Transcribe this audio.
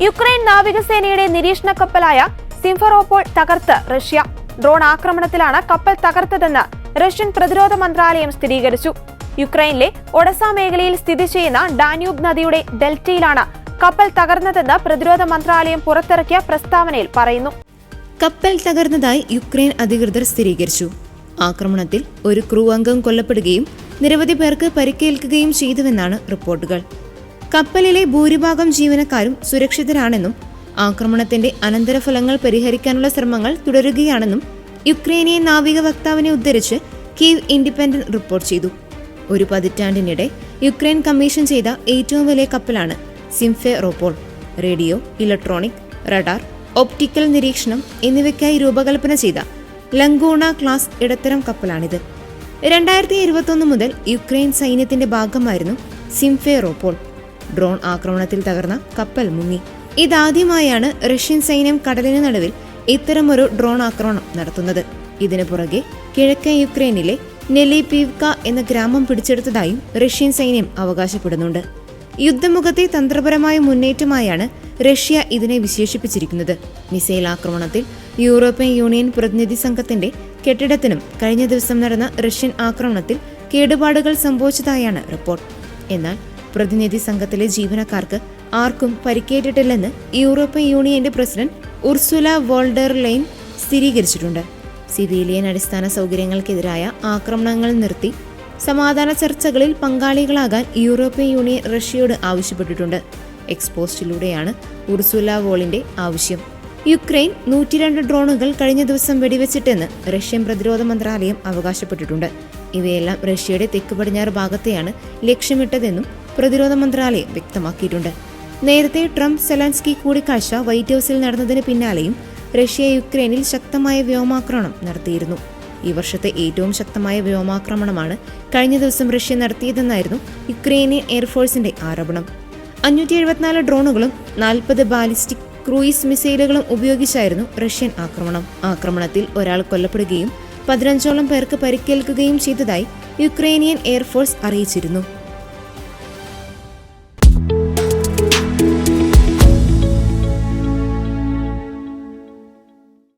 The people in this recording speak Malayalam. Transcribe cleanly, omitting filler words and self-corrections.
യുക്രൈൻ നാവികസേനയുടെ നിരീക്ഷണ കപ്പലായ സിംഫറോപോൾ തകർത്ത് റഷ്യ. ഡ്രോൺ ആക്രമണത്തിലാണ് കപ്പൽ തകർത്തതെന്ന് റഷ്യൻ പ്രതിരോധ മന്ത്രാലയം സ്ഥിരീകരിച്ചു. യുക്രൈനിലെ ഒഡസ മേഖലയിൽ സ്ഥിതി ചെയ്യുന്ന ഡാന്യൂബ് നദിയുടെ ഡെൽറ്റയിലാണ് കപ്പൽ തകർന്നതെന്ന് പ്രതിരോധ മന്ത്രാലയം പുറത്തിറക്കിയ പ്രസ്താവനയിൽ പറയുന്നു. കപ്പൽ തകർന്നതായി യുക്രൈൻ അധികൃതർ സ്ഥിരീകരിച്ചു. ആക്രമണത്തിൽ ഒരു ക്രൂ അംഗം കൊല്ലപ്പെടുകയും നിരവധി പേർക്ക് പരിക്കേൽക്കുകയും ചെയ്തുവെന്നാണ് റിപ്പോർട്ടുകൾ. കപ്പലിലെ ഭൂരിഭാഗം ജീവനക്കാരും സുരക്ഷിതരാണെന്നും ആക്രമണത്തിന്റെ അനന്തരഫലങ്ങൾ പരിഹരിക്കാനുള്ള ശ്രമങ്ങൾ തുടരുകയാണെന്നും യുക്രൈനിയൻ നാവിക വക്താവിനെ ഉദ്ധരിച്ച് കീവ് ഇൻഡിപെൻഡന്റ് റിപ്പോർട്ട് ചെയ്തു. ഒരു പതിറ്റാണ്ടിനിടെ യുക്രൈൻ കമ്മീഷൻ ചെയ്ത ഏറ്റവും വലിയ കപ്പലാണ് Simferopol. Radio, electronic, radar, optical നിരീക്ഷണം എന്നിവയ്ക്കായി രൂപകൽപ്പന ചെയ്ത ലംഗൂണ ക്ലാസ് ഇടത്തരം കപ്പലാണിത്. 2021 മുതൽ യുക്രൈൻ സൈന്യത്തിന്റെ ഭാഗമായിരുന്നു സിംഫെറോപോൾ. ഡ്രോൺ ആക്രമണത്തിൽ തകർന്ന കപ്പൽ മുങ്ങി. ഇതാദ്യമായാണ് റഷ്യൻ സൈന്യം കടലിന് നടുവിൽ ഇത്തരമൊരു ഡ്രോൺ ആക്രമണം നടത്തുന്നത്. ഇതിനു പുറകെ കിഴക്കൻ യുക്രൈനിലെ നെലിപീവ്ക എന്ന ഗ്രാമം പിടിച്ചെടുത്തതായും റഷ്യൻ സൈന്യം അവകാശപ്പെടുന്നുണ്ട്. യുദ്ധമുഖത്തെ തന്ത്രപരമായ മുന്നേറ്റമായാണ് റഷ്യ ഇതിനെ വിശേഷിപ്പിച്ചിരിക്കുന്നത്. മിസൈൽ ആക്രമണത്തിൽ യൂറോപ്യൻ യൂണിയൻ പ്രതിനിധി സംഘത്തിന്റെ കെട്ടിടത്തിനും കഴിഞ്ഞ ദിവസം നടന്ന റഷ്യൻ ആക്രമണത്തിൽ കേടുപാടുകൾ സംഭവിച്ചതായാണ് റിപ്പോർട്ട്. എന്നാൽ പ്രതിനിധി സംഘത്തിലെ ജീവനക്കാർക്ക് ആർക്കും പരിക്കേറ്റിട്ടില്ലെന്ന് യൂറോപ്യൻ യൂണിയന്റെ പ്രസിഡന്റ് ഉർസുല വോൾഡർ ലൈൻ സ്ഥിരീകരിച്ചിട്ടുണ്ട്. സിവിലിയൻ അടിസ്ഥാന സൗകര്യങ്ങൾക്കെതിരായ ആക്രമണങ്ങൾ നിർത്തി സമാധാന ചർച്ചകളിൽ പങ്കാളികളാകാൻ യൂറോപ്യൻ യൂണിയൻ റഷ്യയോട് ആവശ്യപ്പെട്ടിട്ടുണ്ട്. എക്സ്പോസ്റ്റിലൂടെയാണ് ഉർസുല വോളിന്റെ ആവശ്യം. യുക്രൈൻ 102 ഡ്രോണുകൾ കഴിഞ്ഞ ദിവസം വെടിവെച്ചിട്ടെന്ന് റഷ്യൻ പ്രതിരോധ മന്ത്രാലയം അവകാശപ്പെട്ടിട്ടുണ്ട്. ഇവയെല്ലാം റഷ്യയുടെ തെക്ക് പടിഞ്ഞാറ് ഭാഗത്തെയാണ് ലക്ഷ്യമിട്ടതെന്നും പ്രതിരോധ മന്ത്രാലയം വ്യക്തമാക്കിയിട്ടുണ്ട്. നേരത്തെ ട്രംപ് സെലൻസ്കി കൂടിക്കാഴ്ച വൈറ്റ് ഹൌസിൽ നടന്നതിന് പിന്നാലെയും റഷ്യ യുക്രൈനിൽ ശക്തമായ വ്യോമാക്രമണം നടത്തിയിരുന്നു. ഈ വർഷത്തെ ഏറ്റവും ശക്തമായ വ്യോമാക്രമണമാണ് കഴിഞ്ഞ ദിവസം റഷ്യ നടത്തിയതെന്നായിരുന്നു യുക്രൈനിയൻ എയർഫോഴ്സിന്റെ ആരോപണം. 574 ഡ്രോണുകളും 40 ബാലിസ്റ്റിക് ക്രൂയിസ് മിസൈലുകളും ഉപയോഗിച്ചായിരുന്നു റഷ്യൻ ആക്രമണം. ആക്രമണത്തിൽ ഒരാൾ കൊല്ലപ്പെടുകയും 15ഓളം പേർക്ക് പരിക്കേൽക്കുകയും ചെയ്തതായി യുക്രൈനിയൻ എയർഫോഴ്സ് അറിയിച്ചിരുന്നു.